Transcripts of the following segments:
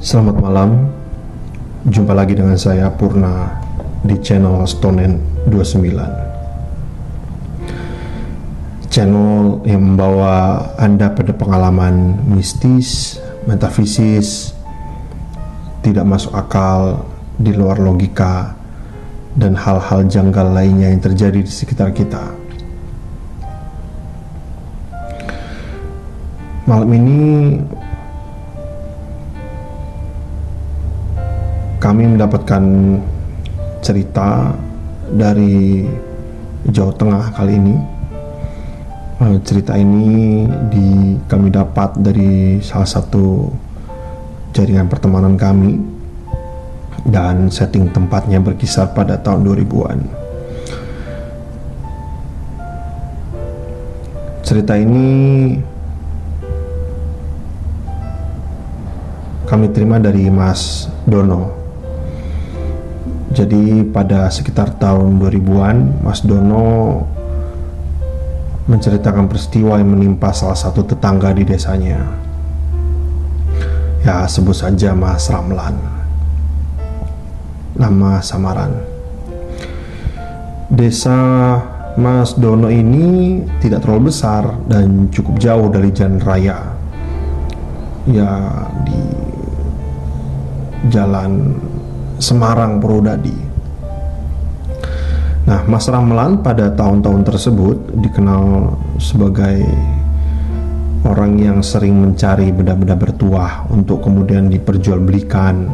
Selamat malam, jumpa lagi dengan saya Purna di channel Stonen 29. Channel yang membawa Anda pada pengalaman mistis, metafisis, tidak masuk akal, di luar logika, dan hal-hal janggal lainnya yang terjadi di sekitar kita. Malam ini kami mendapatkan cerita dari Jawa Tengah kali ini. Cerita ini kami dapat dari salah satu jaringan pertemanan kami, dan setting tempatnya berkisar pada tahun 2000-an. Cerita ini kami terima dari Mas Dono. Jadi pada sekitar tahun 2000-an, Mas Dono menceritakan peristiwa yang menimpa salah satu tetangga di desanya. Ya, sebut saja Mas Ramlan, nama samaran. Desa Mas Dono ini tidak terlalu besar dan cukup jauh dari jalan raya. Ya, di jalan Semarang Purwodadi. Nah, Mas Ramlan pada tahun-tahun tersebut dikenal sebagai orang yang sering mencari benda-benda bertuah untuk kemudian diperjualbelikan.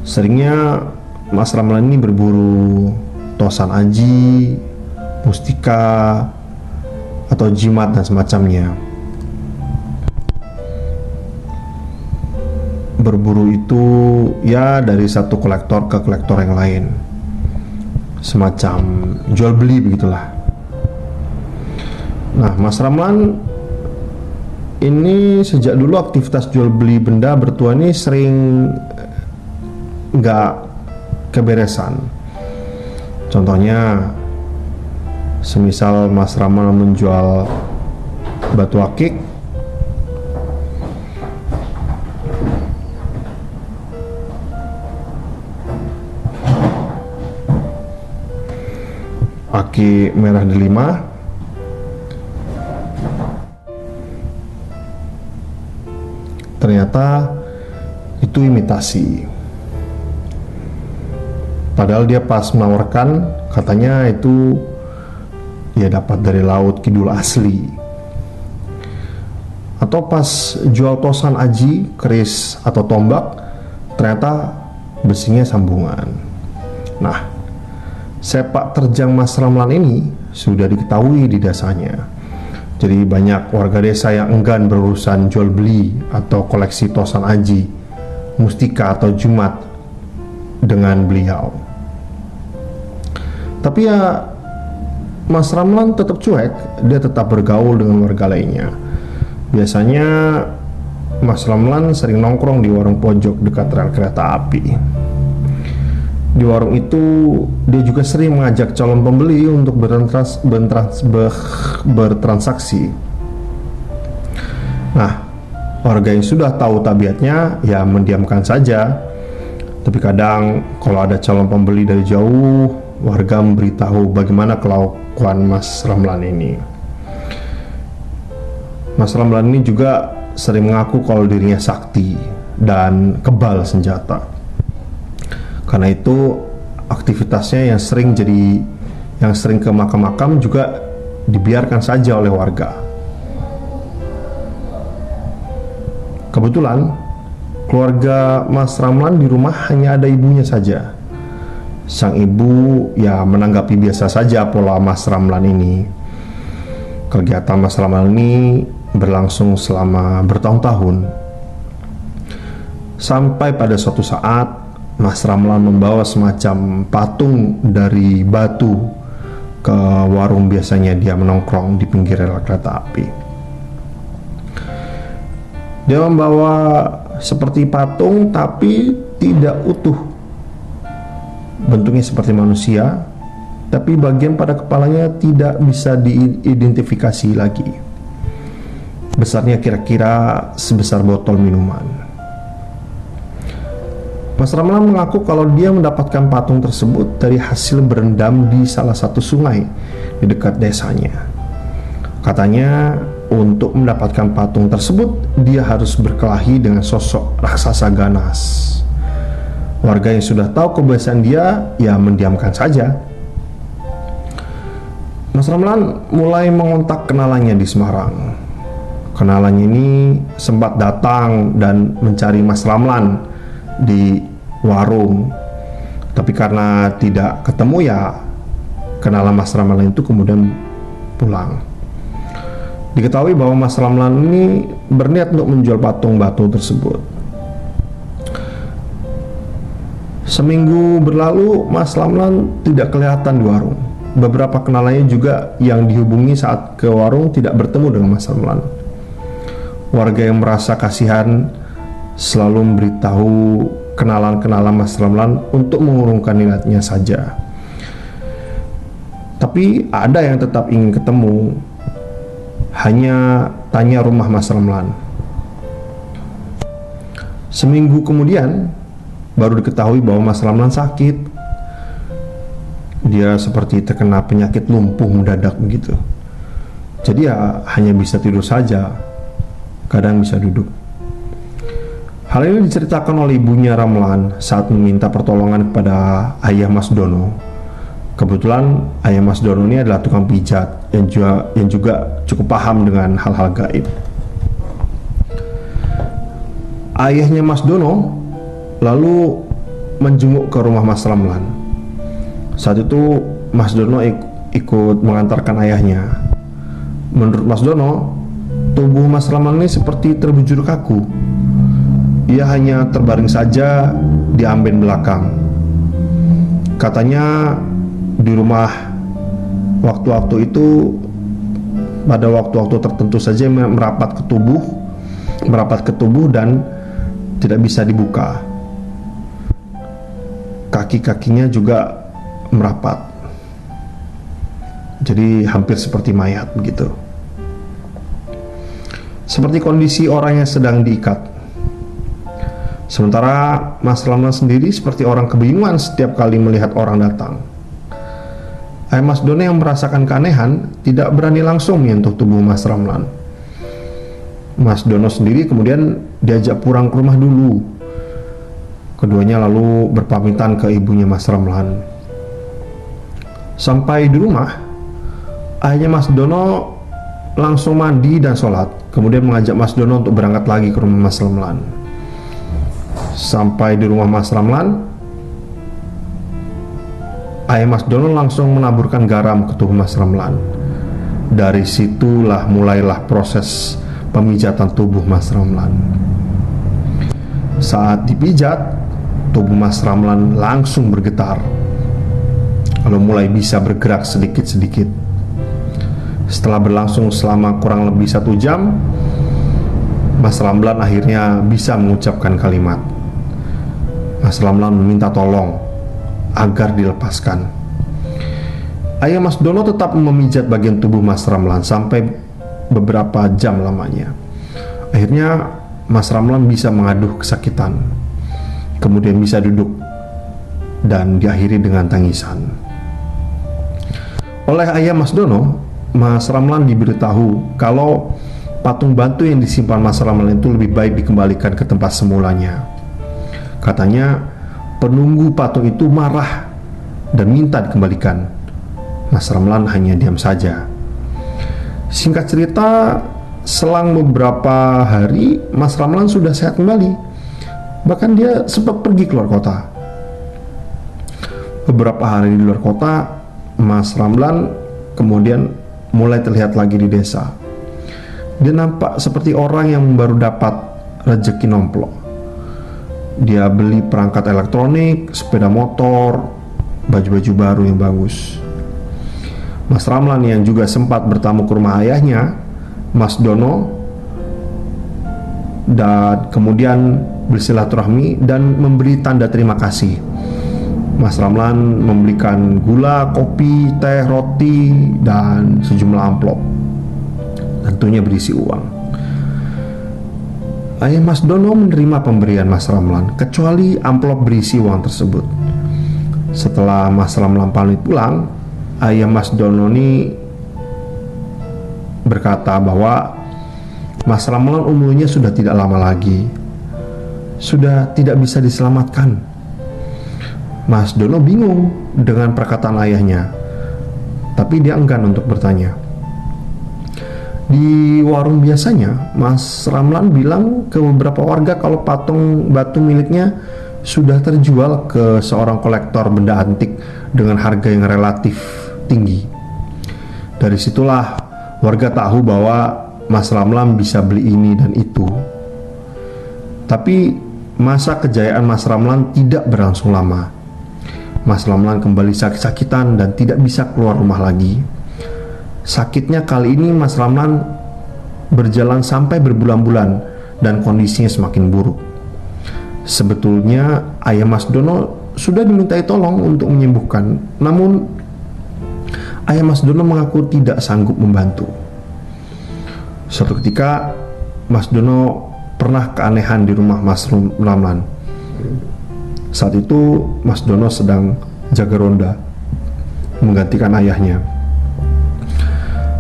Seringnya Mas Ramlan ini berburu tosan aji, mustika, atau jimat dan semacamnya. Berburu itu ya dari satu kolektor ke kolektor yang lain, semacam jual beli begitulah. Nah, Mas Ramlan ini sejak dulu aktivitas jual beli benda bertuah ini sering nggak keberesan. Contohnya, semisal Mas Ramlan menjual batu akik, aki merah delima, ternyata itu imitasi. Padahal dia pas menawarkan, katanya itu ya dapat dari laut kidul asli. Atau pas jual tosan aji, keris, atau tombak, ternyata besinya sambungan. Nah, sepak terjang Mas Ramlan ini sudah diketahui di desanya. Jadi banyak warga desa yang enggan berurusan jual beli atau koleksi tosan aji, mustika, atau jumat dengan beliau. Tapi ya, Mas Ramlan tetap cuek. Dia tetap bergaul dengan warga lainnya. Biasanya Mas Ramlan sering nongkrong di warung pojok dekat rel kereta api. Di warung itu dia juga sering mengajak calon pembeli untuk bertransaksi. Nah, warga yang sudah tahu tabiatnya ya mendiamkan saja. Tapi kadang kalau ada calon pembeli dari jauh, warga memberitahu bagaimana kelakuan Mas Ramlan ini. Mas Ramlan ini juga sering mengaku kalau dirinya sakti dan kebal senjata. Karena itu aktivitasnya yang sering ke makam-makam juga dibiarkan saja oleh warga. Kebetulan keluarga Mas Ramlan di rumah hanya ada ibunya saja. Sang ibu ya menanggapi biasa saja pola Mas Ramlan ini. Kegiatan Mas Ramlan ini berlangsung selama bertahun-tahun. Sampai pada suatu saat Mas Ramlan membawa semacam patung dari batu ke warung biasanya dia menongkrong di pinggir rel kereta api. Dia membawa seperti patung tapi tidak utuh. Bentuknya seperti manusia, tapi bagian pada kepalanya tidak bisa diidentifikasi lagi. Besarnya kira-kira sebesar botol minuman. Mas Ramlan mengaku kalau dia mendapatkan patung tersebut dari hasil berendam di salah satu sungai di dekat desanya. Katanya untuk mendapatkan patung tersebut dia harus berkelahi dengan sosok raksasa ganas. Warga yang sudah tahu kebiasaan dia ya mendiamkan saja. Mas Ramlan mulai mengontak kenalannya di Semarang. Kenalannya ini sempat datang dan mencari Mas Ramlan di warung, tapi karena tidak ketemu ya kenalan Mas Ramlan itu kemudian pulang. Diketahui bahwa Mas Ramlan ini berniat untuk menjual patung batu tersebut. Seminggu berlalu Mas Ramlan tidak kelihatan di warung. Beberapa kenalannya juga yang dihubungi saat ke warung tidak bertemu dengan Mas Ramlan. Warga yang merasa kasihan selalu memberitahu kenalan-kenalan Mas Ramlan untuk mengurungkan niatnya saja. Tapi ada yang tetap ingin ketemu, hanya tanya rumah Mas Ramlan. Seminggu kemudian baru diketahui bahwa Mas Ramlan sakit. Dia seperti terkena penyakit lumpuh mendadak begitu. Jadi ya hanya bisa tidur saja, kadang bisa duduk. Hal ini diceritakan oleh ibunya Ramlan saat meminta pertolongan kepada ayah Mas Dono. Kebetulan ayah Mas Dono ini adalah tukang pijat yang juga cukup paham dengan hal-hal gaib. Ayahnya Mas Dono lalu menjenguk ke rumah Mas Ramlan. Saat itu Mas Dono ikut mengantarkan ayahnya. Menurut Mas Dono, tubuh Mas Ramlan ini seperti terbujur kaku. Ia hanya terbaring saja di amben belakang. Katanya di rumah waktu-waktu itu, pada waktu-waktu tertentu saja merapat ke tubuh dan tidak bisa dibuka. Kaki-kakinya juga merapat. Jadi hampir seperti mayat begitu. Seperti kondisi orang yang sedang diikat. Sementara Mas Ramlan sendiri seperti orang kebingungan setiap kali melihat orang datang. Ayah Mas Dono yang merasakan keanehan tidak berani langsung menyentuh tubuh Mas Ramlan. Mas Dono sendiri kemudian diajak pulang ke rumah dulu. Keduanya lalu berpamitan ke ibunya Mas Ramlan. Sampai di rumah, ayahnya Mas Dono langsung mandi dan sholat, kemudian mengajak Mas Dono untuk berangkat lagi ke rumah Mas Ramlan. Sampai di rumah Mas Ramlan, ayah Mas Dono langsung menaburkan garam ke tubuh Mas Ramlan. Dari situlah mulailah proses pemijatan tubuh Mas Ramlan. Saat dipijat, tubuh Mas Ramlan langsung bergetar, lalu mulai bisa bergerak sedikit-sedikit. Setelah berlangsung selama kurang lebih 1 jam, Mas Ramlan akhirnya bisa mengucapkan kalimat. Mas Ramlan meminta tolong agar dilepaskan. Ayah Mas Dono tetap memijat bagian tubuh Mas Ramlan sampai beberapa jam lamanya. Akhirnya Mas Ramlan bisa mengaduh kesakitan, kemudian bisa duduk dan diakhiri dengan tangisan. Oleh ayah Mas Dono, Mas Ramlan diberitahu kalau patung batu yang disimpan Mas Ramlan itu lebih baik dikembalikan ke tempat semulanya. Katanya penunggu patung itu marah dan minta dikembalikan. Mas Ramlan hanya diam saja. Singkat cerita, selang beberapa hari Mas Ramlan sudah sehat kembali. Bahkan dia sempat pergi keluar kota. Beberapa hari di luar kota, Mas Ramlan kemudian mulai terlihat lagi di desa. Dia nampak seperti orang yang baru dapat rezeki nomplok. Dia beli perangkat elektronik, sepeda motor, baju-baju baru yang bagus. Mas Ramlan yang juga sempat bertamu ke rumah ayahnya, Mas Dono, dan kemudian bersilaturahmi dan memberi tanda terima kasih. Mas Ramlan membelikan gula, kopi, teh, roti, dan sejumlah amplop, tentunya berisi uang. Ayah Mas Dono menerima pemberian Mas Ramlan kecuali amplop berisi uang tersebut. Setelah Mas Ramlan pamit pulang, ayah Mas Dono ini berkata bahwa Mas Ramlan umurnya sudah tidak lama lagi, sudah tidak bisa diselamatkan. Mas Dono bingung dengan perkataan ayahnya, tapi dia enggan untuk bertanya. Di warung biasanya, Mas Ramlan bilang ke beberapa warga kalau patung batu miliknya sudah terjual ke seorang kolektor benda antik dengan harga yang relatif tinggi. Dari situlah warga tahu bahwa Mas Ramlan bisa beli ini dan itu. Tapi masa kejayaan Mas Ramlan tidak berlangsung lama. Mas Ramlan kembali sakit-sakitan dan tidak bisa keluar rumah lagi. Sakitnya kali ini Mas Ramlan berjalan sampai berbulan-bulan dan kondisinya semakin buruk. Sebetulnya ayah Mas Dono sudah dimintai tolong untuk menyembuhkan, namun ayah Mas Dono mengaku tidak sanggup membantu. Suatu ketika Mas Dono pernah keanehan di rumah Mas Ramlan. Saat itu Mas Dono sedang jaga ronda menggantikan ayahnya.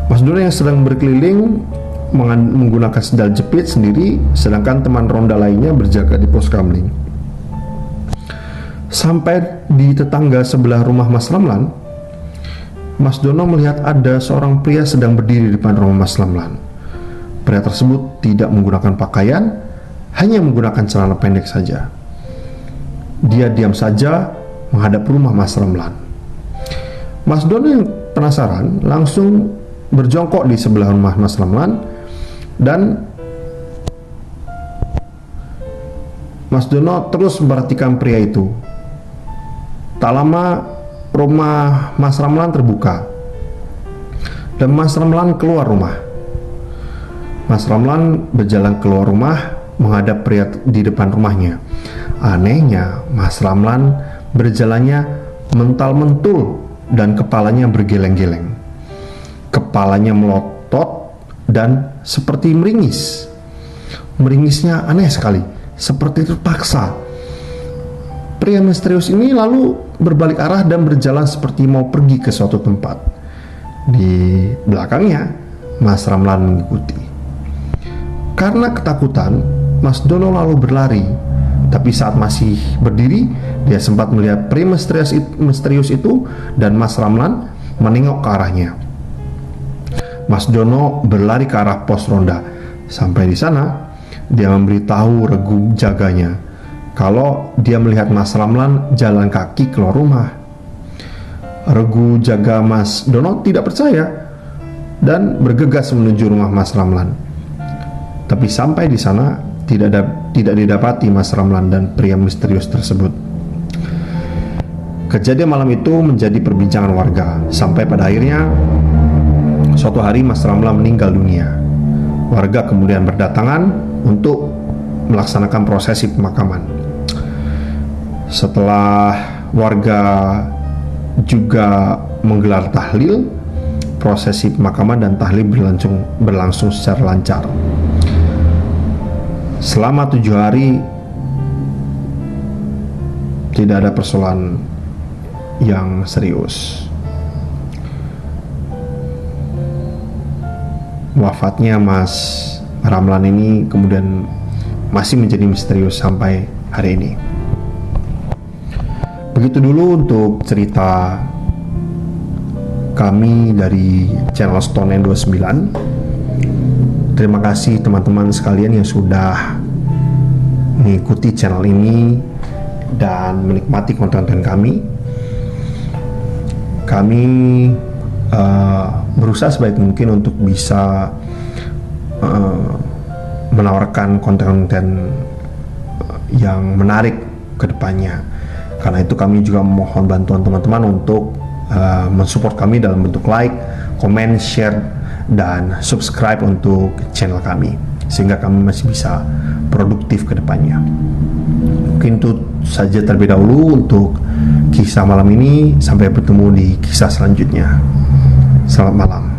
Mas Dono yang sedang berkeliling menggunakan sendal jepit sendiri, sedangkan teman ronda lainnya berjaga di pos kamling. Sampai di tetangga sebelah rumah Mas Ramlan, Mas Dono melihat ada seorang pria sedang berdiri di depan rumah Mas Ramlan. Pria tersebut tidak menggunakan pakaian, hanya menggunakan celana pendek saja. Dia diam saja menghadap rumah Mas Ramlan. Mas Dono yang penasaran langsung berjongkok di sebelah rumah Mas Ramlan, dan Mas Dono terus memperhatikan pria itu. Tak lama rumah Mas Ramlan terbuka dan Mas Ramlan keluar rumah. Mas Ramlan berjalan keluar rumah menghadap pria di depan rumahnya. Anehnya, Mas Ramlan berjalannya mental-mentul dan kepalanya bergeleng-geleng. Kepalanya melotot dan seperti meringis. Meringisnya aneh sekali, seperti terpaksa. Pria misterius ini lalu berbalik arah dan berjalan seperti mau pergi ke suatu tempat. Di belakangnya, Mas Ramlan mengikuti. Karena ketakutan, Mas Dono lalu berlari. Tapi saat masih berdiri, dia sempat melihat pria misterius itu dan Mas Ramlan menengok ke arahnya. Mas Dono berlari ke arah pos ronda. Sampai di sana, dia memberitahu regu jaganya kalau dia melihat Mas Ramlan jalan kaki keluar rumah. Regu jaga Mas Dono tidak percaya dan bergegas menuju rumah Mas Ramlan. Tapi sampai di sana tidak didapati Mas Ramlan dan pria misterius tersebut. Kejadian malam itu menjadi perbincangan warga sampai pada akhirnya suatu hari Mas Ramlan meninggal dunia. Warga kemudian berdatangan untuk melaksanakan prosesi pemakaman. Setelah warga juga menggelar tahlil, prosesi pemakaman dan tahlil berlangsung secara lancar. Selama 7 hari tidak ada persoalan yang serius. Wafatnya Mas Ramlan ini kemudian masih menjadi misterius sampai hari ini. Begitu dulu untuk cerita kami dari channel Stone 29. Terima kasih teman-teman sekalian yang sudah mengikuti channel ini dan menikmati konten-konten kami. Kami berusaha sebaik mungkin untuk bisa menawarkan konten-konten yang menarik ke depannya. Karena itu kami juga memohon bantuan teman-teman untuk mensupport kami dalam bentuk like, comment, share, dan subscribe untuk channel kami sehingga kami masih bisa produktif ke depannya. Mungkin itu saja terlebih dahulu untuk kisah malam ini. Sampai bertemu di kisah selanjutnya. Selamat malam.